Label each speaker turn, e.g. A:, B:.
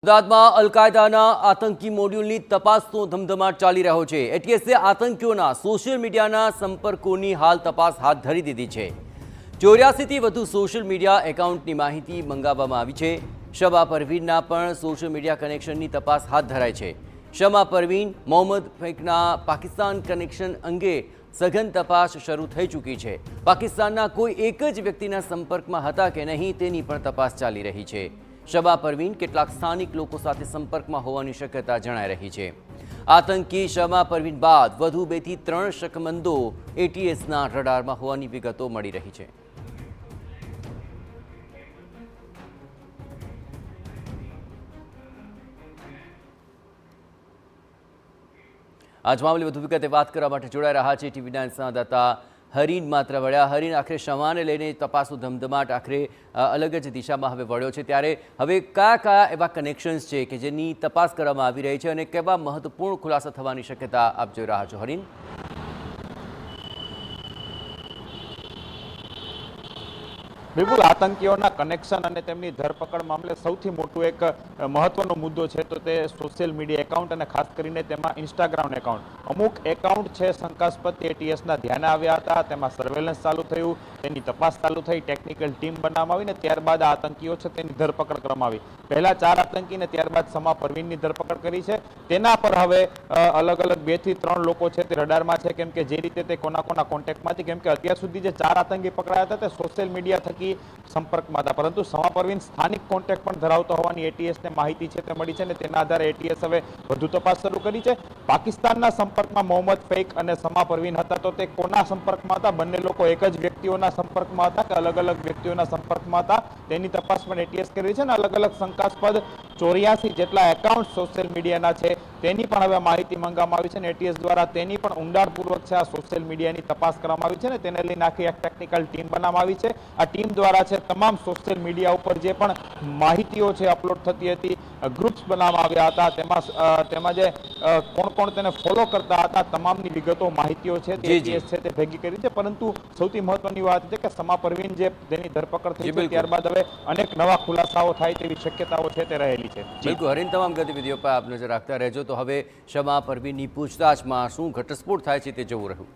A: અમદાવાદમાં અલ-કાયદાના આતંકી મોડ્યુલની તપાસનો ધમધમાટ ચાલી રહ્યો છે। એટીએસે આતંકીઓના સોશિયલ મીડિયાના સંપર્કોની હાલ તપાસ હાથ ધરી દીધી છે। 84થી વધુ સોશિયલ મીડિયા એકાઉન્ટની માહિતી મંગાવવામાં આવી છે। શબા પરવીનના પણ સોશિયલ મીડિયા કનેક્શનની તપાસ હાથ ધરાઈ છે। શમા પરવીન મોહમ્મદ ફૈકના પાકિસ્તાન કનેક્શન અંગે સઘન તપાસ શરૂ થઈ ચૂકી છે। પાકિસ્તાનના કોઈ એક જ વ્યક્તિના સંપર્કમાં હતા કે નહીં તેની પણ તપાસ ચાલી રહી છે। શબા પરવીન કેટલાક સ્થાનિક લોકો સાથે સંપર્કમાં હોવાની શક્યતા જણાઈ રહી છે। આતંકી શબા પરવીન બાદ વધુ 2 થી 3 શકમંદો એટીએસના રડારમાં હોવાની વિગતો મળી રહી છે। આજ મામલે વધુ વિગતે વાત કરવા માટે જોડાઈ રહ્યા છે TV9 સંવાદદાતા હરીન માત્રાવાળા। હરીન, આખરે શમાને લઈને તપાસનો ધમધમાટ આખરે અલગ જ દિશામાં હવે વળ્યો છે, ત્યારે હવે કયા એવા કનેક્શન્સ છે કે જેની તપાસ કરવામાં આવી રહી છે અને કેવા મહત્વપૂર્ણ ખુલાસા થવાની શક્યતા આપ જોઈ રહ્યા છો? હરીન,
B: બિલકુલ, આતંકીઓના કનેક્શન અને તેમની ધરપકડ મામલે સૌથી મોટો એક મહત્વનો મુદ્દો છે તો તે સોશિયલ મીડિયા એકાઉન્ટ અને ખાસ કરીને તેમાં ઇન્સ્ટાગ્રામ એકાઉન્ટ, અમુક એકાઉન્ટ છે શંકાસ્પદ એટીએસના ધ્યાને આવ્યા હતા, તેમાં સર્વેલન્સ ચાલુ થયું, તેની તપાસ ચાલુ થઈ, ટેકનિકલ ટીમ બનાવવામાં આવી ને ત્યારબાદ આ આતંકીઓ છે તેની ધરપકડ કરવામાં આવી। પહેલા 4 આતંકીને ત્યારબાદ શમા પરવીનની ધરપકડ કરી છે। તેના પર હવે અલગ અલગ 2 થી 3 લોકો છે તે રડારમાં છે, કેમ કે જે રીતે તે કોના કોન્ટેક્ટમાંથી, કેમ કે અત્યાર સુધી જે 4 આતંકી પકડાયા હતા તે સોશિયલ મીડિયા થકી સંપર્કમાં હતા, પરંતુ શમા પરવીન સ્થાનિક કોન્ટેક્ટ પણ ધરાવતો હોવાની એટીએસને માહિતી છે તે મળી છે અને તેના આધારે એટીએસ હવે વધુ તપાસ શરૂ કરી છે। પાકિસ્તાનના સંપર્કમાં મોહમ્મદ ફૈક અને શમા પરવીન હતા તો તે કોના સંપર્કમાં હતા, બંને લોકો એક જ વ્યક્તિઓના સંપર્કમાં હતા કે અલગ અલગ વ્યક્તિઓના સંપર્કમાં હતા, તેની તપાસ પણ એટીએસ કરી છે અને અલગ અલગ શંકાસ્પદ 84 જેટલા એકાઉન્ટ સોશિયલ મીડિયાના છે તેની પણ હવે માહિતી મંગાવવામાં આવી છે અને એટીએસ દ્વારા તેની પણ ઊંડાણપૂર્વક છે આ સોશિયલ મીડિયાની તપાસ કરવામાં આવી છે અને તેને લઈને આખી એક ટેકનિકલ ટીમ બનાવવામાં આવી છે। આ ટીમ દ્વારા છે તમામ સોશિયલ મીડિયા ઉપર જે પણ માહિતીઓ છે અપલોડ થતી હતી, ગ્રુપ્સ બનાવવામાં આવ્યા હતા, તેમાં જે કોણ તેને ફોલો કરતા હતા, તમામની વિગતો માહિતીઓ છે તે એટીએસ છે તે ભેગી કરી છે। પરંતુ સૌથી મહત્વની વાત છે કે શમા પરવીન જે તેની ધરપકડ થઈ છે ત્યારબાદ હવે અનેક નવા ખુલાસાઓ થાય તેવી શક્યતાઓ છે તે રહેલી છે।
A: બિલકુલ હરીન, તમામ ગતિવિધિઓ પર આપ નજર રાખતા રહેજો। તો હવે શમા પરવીનની પૂછતાછમાં શું ઘટસ્ફોટ થાય છે તે જોવું રહ્યું।